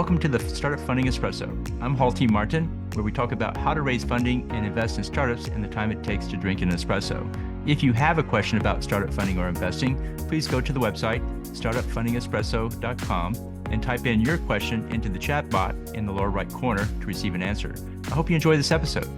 Welcome to the Startup Funding Espresso. I'm Hall T. Martin, where we talk about how to raise funding and invest in startups and the time it takes to drink an espresso. If you have a question about startup funding or investing, please go to the website, startupfundingespresso.com, and type in your question into the chat bot in the lower right corner to receive an answer. I hope you enjoy this episode.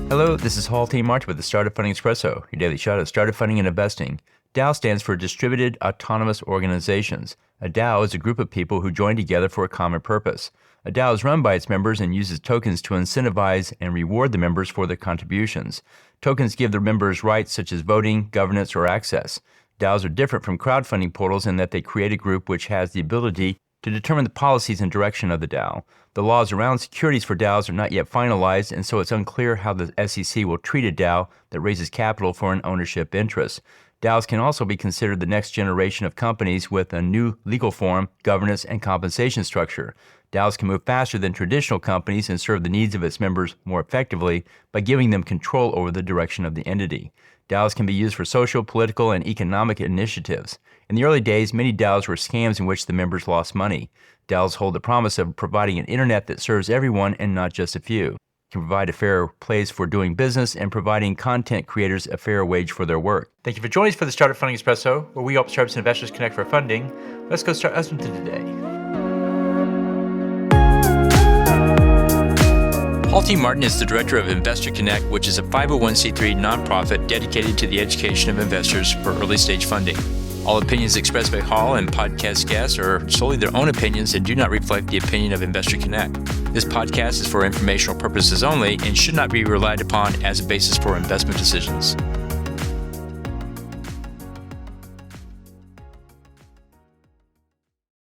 Hello, this is Hall T. Martin with the Startup Funding Espresso, your daily shot of startup funding and investing. DAO stands for Distributed Autonomous Organizations. A DAO is a group of people who join together for a common purpose. A DAO is run by its members and uses tokens to incentivize and reward the members for their contributions. Tokens give the members rights such as voting, governance, or access. DAOs are different from crowdfunding portals in that they create a group which has the ability to determine the policies and direction of the DAO. The laws around securities for DAOs are not yet finalized, and so it's unclear how the SEC will treat a DAO that raises capital for an ownership interest. DAOs can also be considered the next generation of companies with a new legal form, governance, and compensation structure. DAOs can move faster than traditional companies and serve the needs of its members more effectively by giving them control over the direction of the entity. DAOs can be used for social, political, and economic initiatives. In the early days, many DAOs were scams in which the members lost money. DAOs hold the promise of providing an internet that serves everyone and not just a few. Can provide a fair place for doing business and providing content creators a fair wage for their work. Thank you for joining us for the Startup Funding Espresso, where we help startups and investors connect for funding. Let's go start us into today. Hall T. Martin is the director of Investor Connect, which is a 501c3 nonprofit dedicated to the education of investors for early stage funding. All opinions expressed by Hall and podcast guests are solely their own opinions and do not reflect the opinion of Investor Connect. This podcast is for informational purposes only and should not be relied upon as a basis for investment decisions.